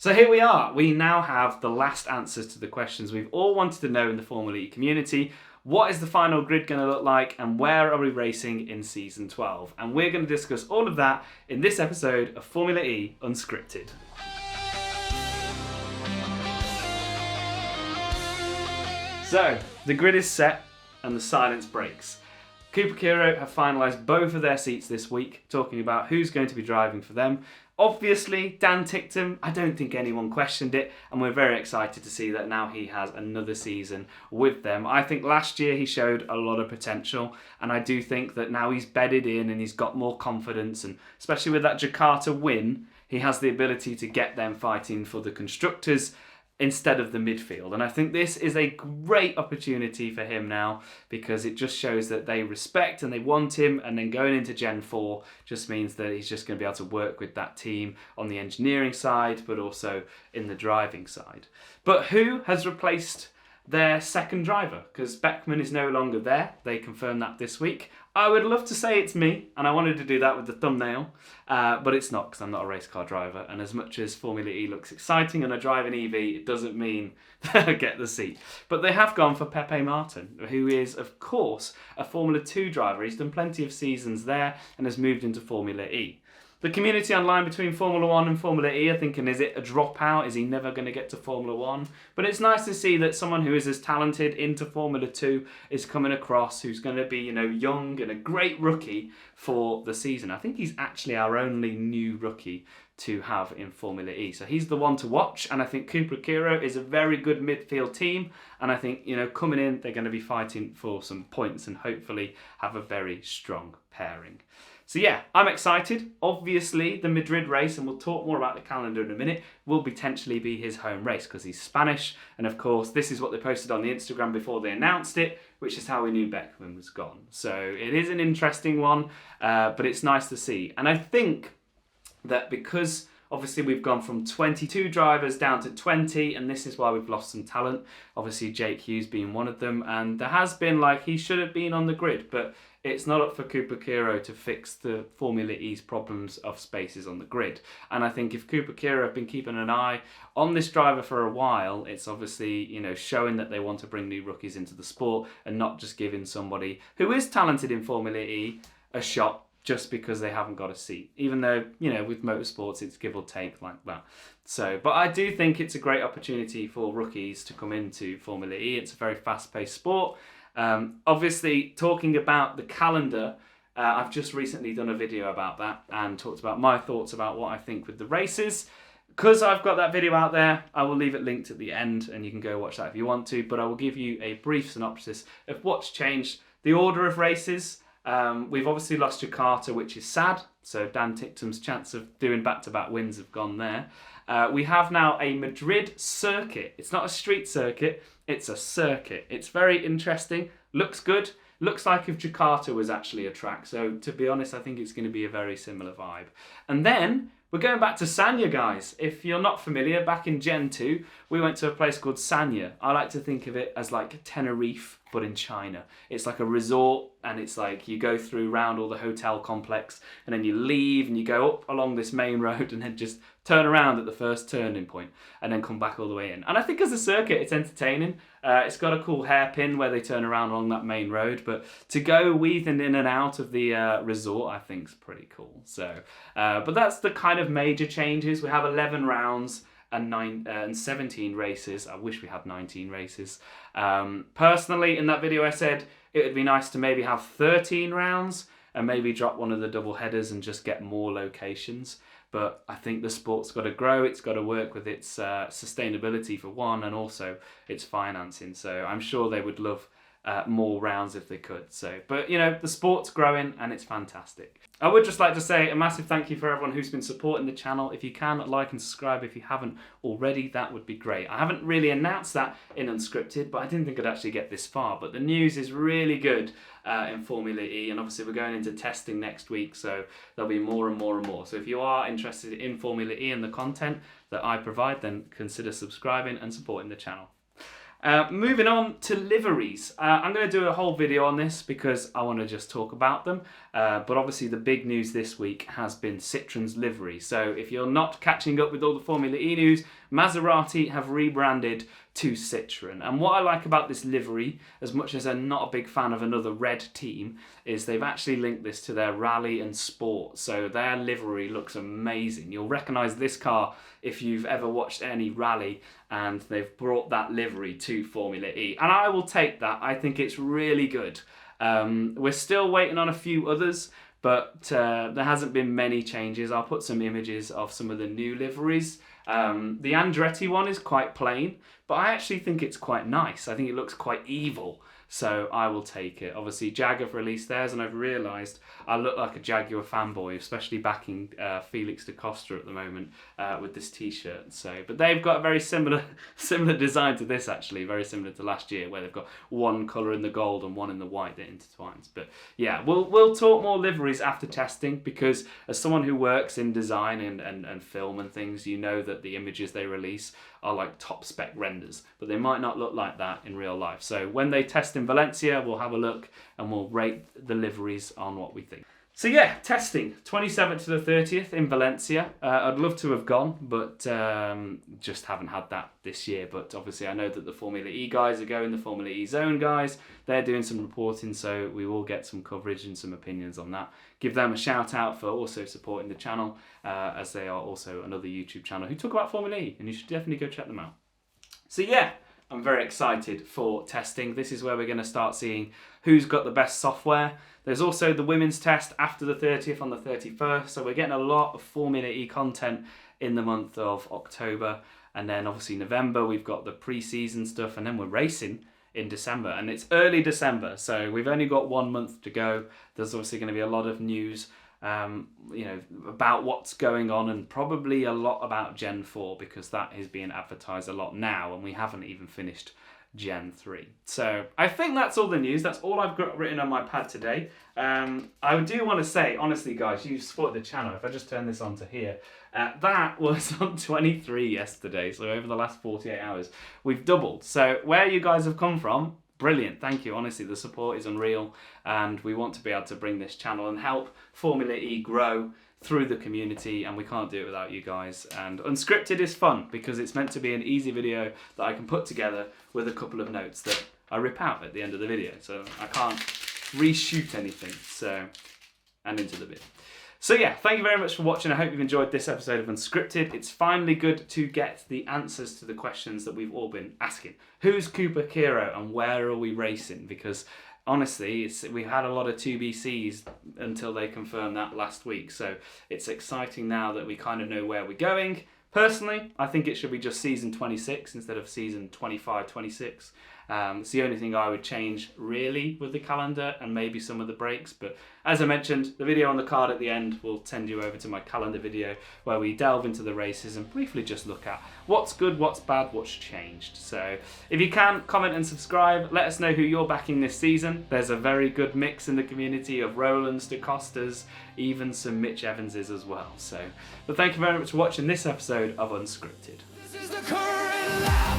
So here we are. We now have the last answers to the questions we've all wanted to know in the Formula E community. What is the final grid going to look like, and where are we racing in season 12? And we're going to discuss all of that in this episode of Formula E Unscripted. So, the grid is set and the silence breaks. Cupra Kiro have finalised both of their seats this week, talking about who's going to be driving for them. Obviously, Dan Ticktum, I don't think anyone questioned it, and we're very excited to see that now he has another season with them. I think last year he showed a lot of potential, and I do think that now he's bedded in and he's got more confidence, and especially with that Jakarta win, he has the ability to get them fighting for the constructors instead of the midfield. And I think this is a great opportunity for him now, because it just shows that they respect and they want him, and then going into Gen 4 just means that he's just going to be able to work with that team on the engineering side, but also in the driving side. But who has replaced their second driver? Because Beckman is no longer there. They confirmed that this week. I would love to say it's me, and I wanted to do that with the thumbnail, but it's not, because I'm not a race car driver, and as much as Formula E looks exciting and I drive an EV, it doesn't mean that I get the seat. But they have gone for Pepe Martin, who is, of course, a Formula 2 driver. He's done plenty of seasons there and has moved into Formula E. The community online between Formula 1 and Formula E are thinking, is it a dropout? Is he never going to get to Formula 1? But it's nice to see that someone who is as talented into Formula 2 is coming across, who's going to be, young and a great rookie for the season. I think he's actually our only new rookie to have in Formula E. So he's the one to watch, and I think Cupra Kiro is a very good midfield team, and I think, coming in, they're going to be fighting for some points and hopefully have a very strong pairing. So yeah, I'm excited. Obviously, the Madrid race, and we'll talk more about the calendar in a minute, will potentially be his home race because he's Spanish. And of course, this is what they posted on the Instagram before they announced it, which is how we knew Beckman was gone. So it is an interesting one, but it's nice to see. And I think that because obviously we've gone from 22 drivers down to 20, and this is why we've lost some talent. Obviously Jake Hughes being one of them, and there has been he should have been on the grid, but it's not up for Cupra Kiro to fix the Formula E's problems of spaces on the grid. And I think if Cupra Kiro have been keeping an eye on this driver for a while, it's obviously, showing that they want to bring new rookies into the sport and not just giving somebody who is talented in Formula E a shot just because they haven't got a seat. Even though, with motorsports, it's give or take like that. So, but I do think it's a great opportunity for rookies to come into Formula E. It's a very fast-paced sport. Obviously, talking about the calendar, I've just recently done a video about that and talked about my thoughts about what I think with the races. Because I've got that video out there, I will leave it linked at the end and you can go watch that if you want to, but I will give you a brief synopsis of what's changed. The order of races, we've obviously lost Jakarta, which is sad, so Dan Ticktum's chance of doing back-to-back wins have gone there. We have now a Madrid circuit. It's not a street circuit, it's a circuit. It's very interesting, looks good. Looks like if Jakarta was actually a track. So to be honest, I think it's going to be a very similar vibe. And then we're going back to Sanya, guys. If you're not familiar, back in Gen 2, we went to a place called Sanya. I like to think of it as like Tenerife, but in China. It's like a resort, and it's like you go through round all the hotel complex, and then you leave and you go up along this main road and then just turn around at the first turning point and then come back all the way in. And I think as a circuit, it's entertaining. It's got a cool hairpin where they turn around along that main road, but to go weaving in and out of the resort, I think is pretty cool. So, but that's the kind of major changes. We have 11 rounds and 17 races. I wish we had 19 races. Personally, in that video I said it would be nice to maybe have 13 rounds and maybe drop one of the double headers and just get more locations. But I think the sport's got to grow, it's got to work with its sustainability for one, and also its financing. So I'm sure they would love more rounds if they could. So, but the sport's growing and it's fantastic. I would just like to say a massive thank you for everyone who's been supporting the channel. If you can, like and subscribe if you haven't already, that would be great. I haven't really announced that in Unscripted, but I didn't think I'd actually get this far. But the news is really good in Formula E, and obviously we're going into testing next week, so there'll be more and more and more. So if you are interested in Formula E and the content that I provide, then consider subscribing and supporting the channel. Moving on to liveries. I'm going to do a whole video on this because I want to just talk about them. But obviously the big news this week has been Citroen's livery. So if you're not catching up with all the Formula E news, Maserati have rebranded to Citroen. And what I like about this livery, as much as I'm not a big fan of another red team, is they've actually linked this to their rally and sport. So their livery looks amazing. You'll recognise this car if you've ever watched any rally, and they've brought that livery to Formula E. And I will take that. I think it's really good. We're still waiting on a few others, but there hasn't been many changes. I'll put some images of some of the new liveries. The Andretti one is quite plain, but I actually think it's quite nice. I think it looks quite evil, so I will take it. Obviously, Jag have released theirs, and I've realised I look like a Jaguar fanboy, especially backing Felix da Costa at the moment with this T-shirt. So, but they've got a very similar design to this, actually, very similar to last year, where they've got one colour in the gold and one in the white that intertwines. But yeah, we'll talk more liveries after testing, because as someone who works in design and film and things, you know that the images they release are like top spec renders, but they might not look like that in real life. So when they test in Valencia, we'll have a look and we'll rate the liveries on what we think. So yeah, testing 27th to the 30th in Valencia. I'd love to have gone, but just haven't had that this year. But obviously I know that the Formula E guys are going, the Formula E Zone guys, they're doing some reporting, so we will get some coverage and some opinions on that. Give them a shout out for also supporting the channel, as they are also another YouTube channel who talk about Formula E, and you should definitely go check them out. So yeah, I'm very excited for testing. This is where we're going to start seeing who's got the best software. There's also the women's test after the 30th on the 31st. So we're getting a lot of Formula E content in the month of October. And then obviously November, we've got the pre-season stuff. And then we're racing in December. And it's early December, so we've only got 1 month to go. There's obviously going to be a lot of news about what's going on, and probably a lot about Gen 4, because that is being advertised a lot now, and we haven't even finished Gen 3. So I think that's all the news. That's all I've got written on my pad today. I do want to say, honestly guys, you supported the channel. If I just turn this on to here, that was on 23 yesterday, so over the last 48 hours we've doubled. So where you guys have come from, brilliant, thank you. Honestly, the support is unreal, and we want to be able to bring this channel and help Formula E grow through the community, and we can't do it without you guys. And Unscripted is fun because it's meant to be an easy video that I can put together with a couple of notes that I rip out at the end of the video, so I can't reshoot anything. So, and into the video. So yeah, thank you very much for watching. I hope you've enjoyed this episode of Unscripted. It's finally good to get the answers to the questions that we've all been asking. Who's Cupra Kiro and where are we racing? Because honestly, we had a lot of 2BCs until they confirmed that last week. So it's exciting now that we kind of know where we're going. Personally, I think it should be just season 26 instead of season 25, 26. It's the only thing I would change really with the calendar, and maybe some of the breaks. But as I mentioned, the video on the card at the end will send you over to my calendar video where we delve into the races and briefly just look at what's good, what's bad, what's changed. So if you can, comment and subscribe. Let us know who you're backing this season. There's a very good mix in the community of Rolands, Da Costas, even some Mitch Evanses as well. So, but thank you very much for watching this episode of Unscripted. This is the current life.